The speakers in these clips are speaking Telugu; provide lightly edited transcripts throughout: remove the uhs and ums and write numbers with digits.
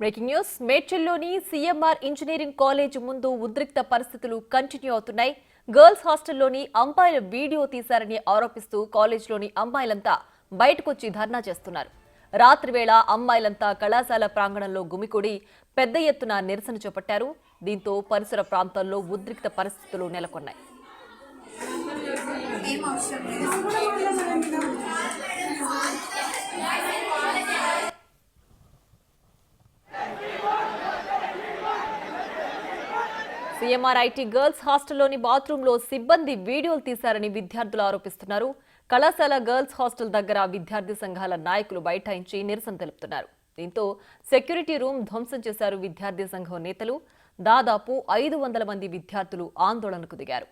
బ్రేకింగ్ న్యూస్ మేడ్చల్లోని సీఎంఆర్ ఇంజనీరింగ్ కాలేజ్ ముందు ఉద్రిక్త పరిస్థితులు కంటిన్యూ అవుతున్నాయి. గర్ల్స్ హాస్టల్లోని అమ్మాయిల వీడియో తీశారని ఆరోపిస్తూ కాలేజ్లోని అమ్మాయిలంతా బయటకొచ్చి ధర్నా చేస్తున్నారు. రాత్రి వేళ అమ్మాయిలంతా కళాశాల ప్రాంగణంలో గుమికూడి పెద్ద ఎత్తున నిరసన చేపట్టారు. దీంతో పరిసర ప్రాంతాల్లో ఉద్రిక్త పరిస్థితులు నెలకొన్నాయి. సీఎంఆర్ ఐటీ గర్ల్స్ హాస్టల్లోని బాత్రూంలో సిబ్బంది వీడియోలు తీశారని విద్యార్థులు ఆరోపిస్తున్నారు. కళాశాల గర్ల్స్ హాస్టల్ దగ్గర విద్యార్థి సంఘాల నాయకులు బైఠాయించి నిరసన తెలుపుతున్నారు. దీంతో సెక్యూరిటీ రూమ్ ధ్వంసం చేశారు విద్యార్థి సంఘం నేతలు. దాదాపు 500 మంది విద్యార్థులు ఆందోళనకు దిగారు.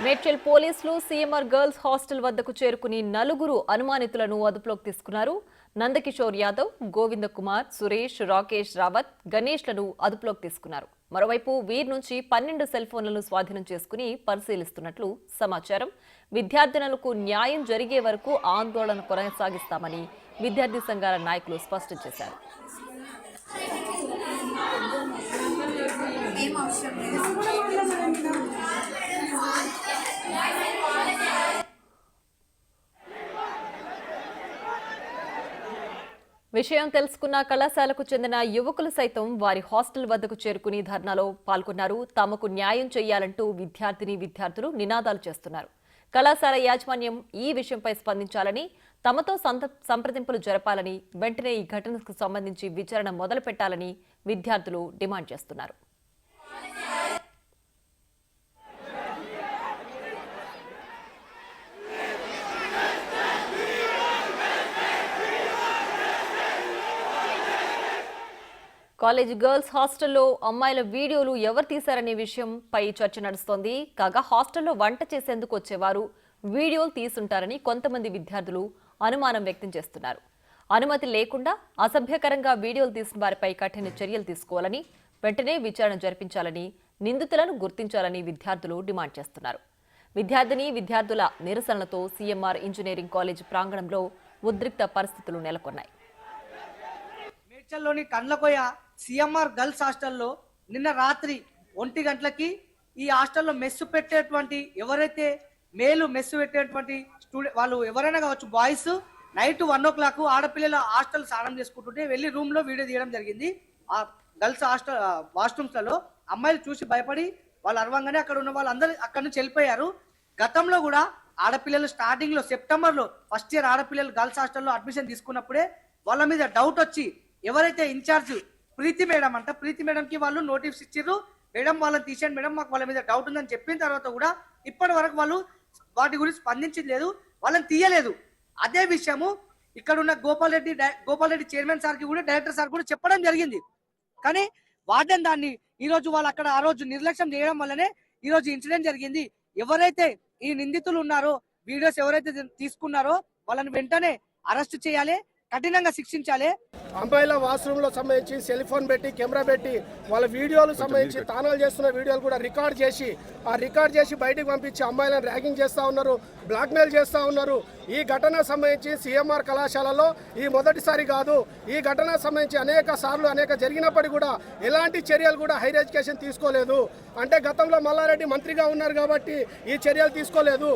మేడ్చల్ పోలీసులు సీఎంఆర్ గర్ల్స్ హాస్టల్ వద్దకు చేరుకుని 4 అనుమానితులను అదుపులోకి తీసుకున్నారు. నందకిషోర్ యాదవ్, గోవింద కుమార్, సురేష్, రాకేష్ రావత్, గణేష్లను అదుపులోకి తీసుకున్నారు. మరోవైపు వీరి నుంచి 12 సెల్ ఫోన్లను స్వాధీనం చేసుకుని పరిశీలిస్తున్నట్లు సమాచారం. విద్యార్థినులకు న్యాయం జరిగే వరకు ఆందోళన కొనసాగిస్తామని విద్యార్థి సంఘాల నాయకులు స్పష్టం చేశారు. విషయం తెలుసుకున్న కళాశాలకు చెందిన యువకులు సైతం వారి హాస్టల్ వద్దకు చేరుకుని ధర్నాలో పాల్గొన్నారు. తమకు న్యాయం చేయాలంటూ విద్యార్థులు నినాదాలు చేస్తున్నారు. కళాశాల యాజమాన్యం ఈ విషయంపై స్పందించాలని, తమతో సంప్రదింపులు జరపాలని, వెంటనే ఈ ఘటనకు సంబంధించి విచారణ మొదలు పెట్టాలని విద్యార్థులు డిమాండ్ చేస్తున్నారు. కాలేజ్ గర్ల్స్ హాస్టల్లో అమ్మాయిల వీడియోలు ఎవరు తీశారనే విషయంపై చర్చ నడుస్తోంది. కాగా హాస్టల్లో వంట చేసేందుకు వచ్చేవారు వీడియోలు తీసుంటారని కొంతమంది విద్యార్థులు అనుమానం వ్యక్తం చేస్తున్నారు. అనుమతి లేకుండా అసభ్యకరంగా వీడియోలు తీసిన వారిపై కఠిన చర్యలు తీసుకోవాలని, వెంటనే విచారణ జరిపించాలని, నిందితులను గుర్తించాలని విద్యార్థులు డిమాండ్ చేస్తున్నారు. విద్యార్థుల నిరసనలతో సీఎంఆర్ ఇంజనీరింగ్ కాలేజ్ ప్రాంగణంలో ఉద్రిక్త పరిస్థితులు నెలకొన్నాయి. మేడ్చల్లోని కండ్లకోయ సీఎంఆర్ గర్ల్స్ హాస్టల్లో నిన్న రాత్రి 1 గంటలకి ఈ హాస్టల్లో మెస్సు పెట్టేటువంటి ఎవరైతే మెస్సు పెట్టేటువంటి వాళ్ళు ఎవరైనా కావచ్చు, బాయ్స్ నైట్ 1 o'clock ఆడపిల్లల హాస్టల్ స్నానం చేసుకుంటుంటే వెళ్ళి రూమ్ లో వీడియో తీయడం జరిగింది. ఆ గర్ల్స్ హాస్టల్ వాష్రూమ్స్లలో అమ్మాయిలు చూసి భయపడి వాళ్ళు అరవంగానే అక్కడ ఉన్న వాళ్ళందరూ అక్కడి నుంచి వెళ్ళిపోయారు. గతంలో కూడా ఆడపిల్లలు స్టార్టింగ్ లో సెప్టెంబర్లో ఫస్ట్ ఇయర్ ఆడపిల్లలు గర్ల్స్ హాస్టల్లో అడ్మిషన్ తీసుకున్నప్పుడే వాళ్ళ మీద డౌట్ వచ్చి ఎవరైతే ఇన్ఛార్జ్ ప్రీతి మేడంకి వాళ్ళు నోటీస్ ఇచ్చారు. మేడం వాళ్ళని తీసేయండి మేడం, మాకు వాళ్ళ మీద డౌట్ ఉందని చెప్పిన తర్వాత కూడా ఇప్పటి వరకు వాళ్ళు వాటి గురించి స్పందించింది లేదు, వాళ్ళని తీయలేదు. అదే విషయము ఇక్కడ ఉన్న గోపాల్ రెడ్డి చైర్మన్ సార్కి కూడా డైరెక్టర్ సార్ కూడా చెప్పడం జరిగింది. కానీ వార్డెన్ దాన్ని ఈరోజు వాళ్ళు అక్కడ ఆ రోజు నిర్లక్ష్యం చేయడం వల్లనే ఈరోజు ఇన్సిడెంట్ జరిగింది. ఎవరైతే ఈ నిందితులు ఉన్నారో, వీడియోస్ ఎవరైతే తీసుకున్నారో వాళ్ళని వెంటనే అరెస్ట్ చేయాలి, కఠినంగా శిక్షించాలి. అమ్మాయిల వాష్రూమ్ లో సంబంధించి సెల్ ఫోన్ పెట్టి కెమెరా పెట్టి వాళ్ళ వీడియోలు సంబంధించి తానాలు చేస్తున్న వీడియోలు కూడా రికార్డ్ చేసి బయటకు పంపించి అమ్మాయిలను ర్యాగింగ్ చేస్తూ ఉన్నారు, బ్లాక్మెయిల్ చేస్తూ ఉన్నారు. ఈ ఘటన సంబంధించి సీఎంఆర్ కళాశాలలో ఈ మొదటిసారి కాదు. ఈ ఘటన సంబంధించి అనేక జరిగినప్పటికీ కూడా ఎలాంటి చర్యలు కూడా హైయర్ ఎడ్యుకేషన్ తీసుకోలేదు. అంటే గతంలో మల్లారెడ్డి మంత్రిగా ఉన్నారు కాబట్టి ఈ చర్యలు తీసుకోలేదు.